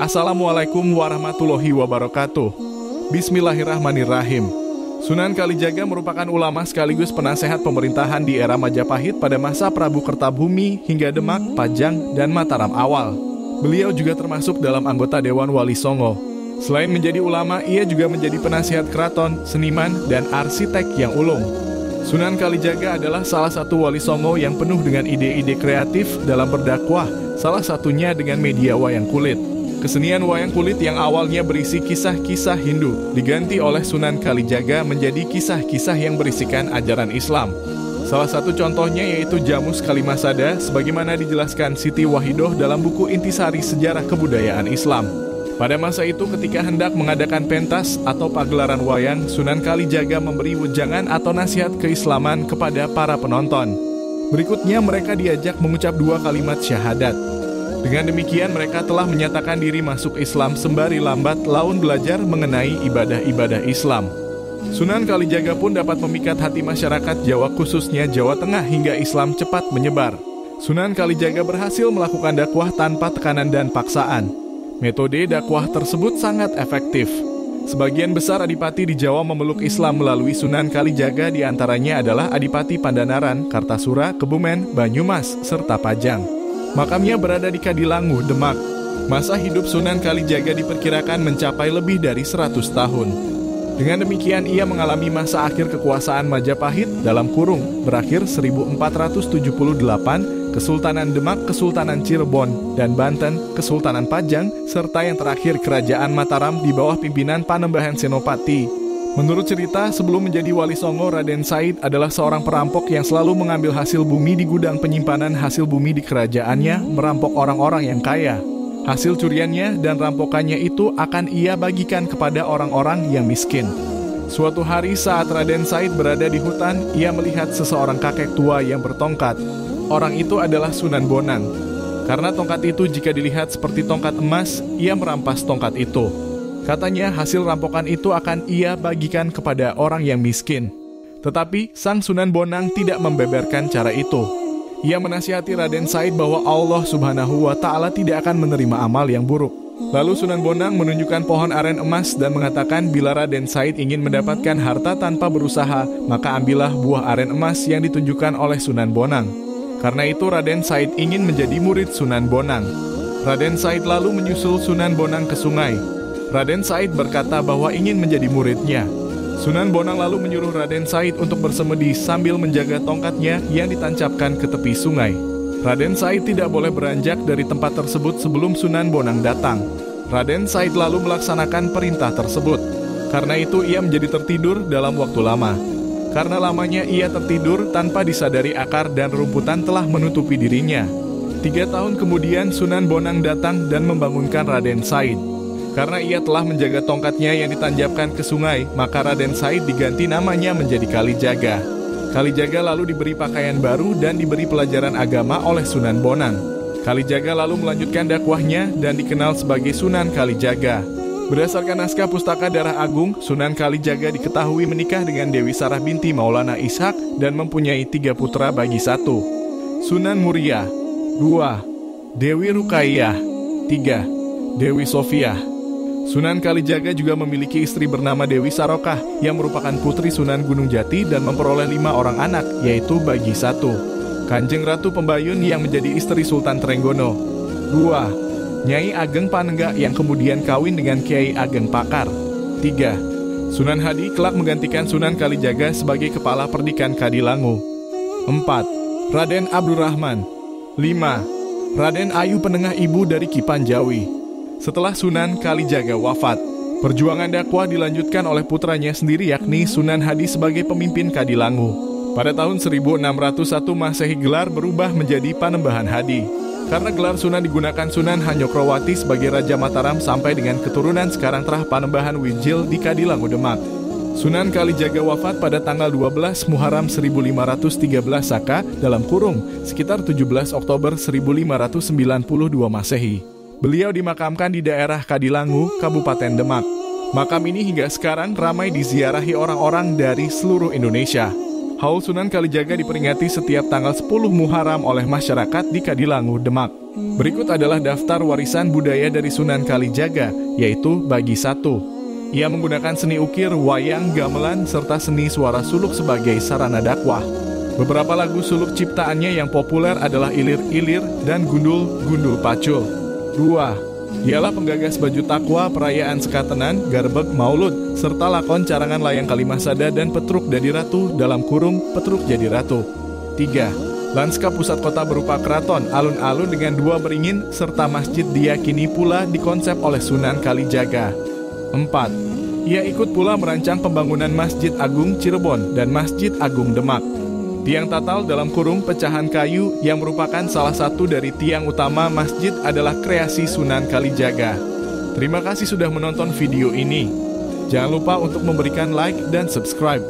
Assalamualaikum warahmatullahi wabarakatuh. Bismillahirrahmanirrahim. Sunan Kalijaga merupakan ulama sekaligus penasehat pemerintahan di era Majapahit pada masa Prabu Kertabumi hingga Demak, Pajang, dan Mataram awal. Beliau juga termasuk dalam anggota Dewan Wali Songo. Selain menjadi ulama, ia juga menjadi penasihat keraton, seniman, dan arsitek yang ulung. Sunan Kalijaga adalah salah satu wali Songo yang penuh dengan ide-ide kreatif dalam berdakwah, salah satunya dengan media wayang kulit. Kesenian wayang kulit yang awalnya berisi kisah-kisah Hindu diganti oleh Sunan Kalijaga menjadi kisah-kisah yang berisikan ajaran Islam. Salah satu contohnya yaitu Jamus Kalimasada sebagaimana dijelaskan Siti Wahidoh dalam buku Intisari Sejarah Kebudayaan Islam. Pada masa itu ketika hendak mengadakan pentas atau pagelaran wayang, Sunan Kalijaga memberi wejangan atau nasihat keislaman kepada para penonton. Berikutnya mereka diajak mengucap 2 kalimat syahadat. Dengan demikian mereka telah menyatakan diri masuk Islam sembari lambat laun belajar mengenai ibadah-ibadah Islam. Sunan Kalijaga pun dapat memikat hati masyarakat Jawa khususnya Jawa Tengah hingga Islam cepat menyebar. Sunan Kalijaga berhasil melakukan dakwah tanpa tekanan dan paksaan. Metode dakwah tersebut sangat efektif. Sebagian besar adipati di Jawa memeluk Islam melalui Sunan Kalijaga, diantaranya adalah Adipati Pandanaran, Kartasura, Kebumen, Banyumas, serta Pajang. Makamnya berada di Kadilangu, Demak. Masa hidup Sunan Kalijaga diperkirakan mencapai lebih dari 100 tahun. Dengan demikian ia mengalami masa akhir kekuasaan Majapahit (berakhir 1478), Kesultanan Demak, Kesultanan Cirebon, dan Banten, Kesultanan Pajang, serta yang terakhir Kerajaan Mataram di bawah pimpinan Panembahan Senopati. Menurut cerita, sebelum menjadi wali Songo, Raden Said adalah seorang perampok yang selalu mengambil hasil bumi di gudang penyimpanan hasil bumi di kerajaannya, merampok orang-orang yang kaya. Hasil curiannya dan rampokannya itu akan ia bagikan kepada orang-orang yang miskin. Suatu hari saat Raden Said berada di hutan, ia melihat seseorang kakek tua yang bertongkat. Orang itu adalah Sunan Bonang. Karena tongkat itu jika dilihat seperti tongkat emas, ia merampas tongkat itu. Katanya hasil rampokan itu akan ia bagikan kepada orang yang miskin. Tetapi sang Sunan Bonang tidak membeberkan cara itu. Ia menasihati Raden Said bahwa Allah Subhanahu wa Ta'ala tidak akan menerima amal yang buruk. Lalu Sunan Bonang menunjukkan pohon aren emas dan mengatakan bila Raden Said ingin mendapatkan harta tanpa berusaha, maka ambillah buah aren emas yang ditunjukkan oleh Sunan Bonang. Karena itu Raden Said ingin menjadi murid Sunan Bonang. Raden Said lalu menyusul Sunan Bonang ke sungai. Raden Said berkata bahwa ingin menjadi muridnya. Sunan Bonang lalu menyuruh Raden Said untuk bersemedi sambil menjaga tongkatnya yang ditancapkan ke tepi sungai. Raden Said tidak boleh beranjak dari tempat tersebut sebelum Sunan Bonang datang. Raden Said lalu melaksanakan perintah tersebut. Karena itu ia menjadi tertidur dalam waktu lama. Karena lamanya ia tertidur tanpa disadari akar dan rumputan telah menutupi dirinya. 3 tahun kemudian Sunan Bonang datang dan membangunkan Raden Said. Karena ia telah menjaga tongkatnya yang ditanjapkan ke sungai, maka Raden Said diganti namanya menjadi Kalijaga. Kalijaga lalu diberi pakaian baru dan diberi pelajaran agama oleh Sunan Bonang. Kalijaga lalu melanjutkan dakwahnya dan dikenal sebagai Sunan Kalijaga. Berdasarkan naskah Pustaka Darah Agung, Sunan Kalijaga diketahui menikah dengan Dewi Sarah binti Maulana Ishak dan mempunyai 3 putra bagi 1. Sunan Muria 2. Dewi Ruqayyah 3. Dewi Sofiah. Sunan Kalijaga juga memiliki istri bernama Dewi Sarokah yang merupakan putri Sunan Gunung Jati dan memperoleh 5 orang anak, yaitu bagi 1. Kanjeng Ratu Pembayun yang menjadi istri Sultan Trenggono. 2. Nyai Ageng Panenggak yang kemudian kawin dengan Kiai Ageng Pakar. 3. Sunan Hadi kelak menggantikan Sunan Kalijaga sebagai kepala Perdikan Kadilangu. 4. Raden Abdurrahman. 5. Raden Ayu Penengah Ibu dari Kipanjawi. Setelah Sunan Kalijaga wafat, perjuangan dakwah dilanjutkan oleh putranya sendiri yakni Sunan Hadi sebagai pemimpin Kadilangu. Pada tahun 1601 Masehi gelar berubah menjadi Panembahan Hadi. Karena gelar Sunan digunakan Sunan Hanyokrowati sebagai Raja Mataram sampai dengan keturunan sekarang terah Panembahan Wijil di Kadilangu Demak. Sunan Kalijaga wafat pada tanggal 12 Muharram 1513 Saka sekitar 17 Oktober 1592 Masehi. Beliau dimakamkan di daerah Kadilangu, Kabupaten Demak. Makam ini hingga sekarang ramai diziarahi orang-orang dari seluruh Indonesia. Haul Sunan Kalijaga diperingati setiap tanggal 10 Muharram oleh masyarakat di Kadilangu, Demak. Berikut adalah daftar warisan budaya dari Sunan Kalijaga, yaitu bagi 1. Ia menggunakan seni ukir, wayang, gamelan, serta seni suara suluk sebagai sarana dakwah. Beberapa lagu suluk ciptaannya yang populer adalah Ilir-Ilir dan Gundul-Gundul Pacul. 2. Dialah penggagas baju takwa, perayaan Sekatenan, Garbek Maulud, serta lakon carangan layang Kalimasada dan Petruk Dadi Ratu (Petruk Jadi Ratu). 3. Lanskap pusat kota berupa keraton, alun-alun dengan 2 beringin, serta masjid diyakini pula dikonsep oleh Sunan Kalijaga. 4. Ia ikut pula merancang pembangunan Masjid Agung Cirebon dan Masjid Agung Demak. Tiang tatal (pecahan kayu) yang merupakan salah satu dari tiang utama masjid adalah kreasi Sunan Kalijaga. Terima kasih sudah menonton video ini. Jangan lupa untuk memberikan like dan subscribe.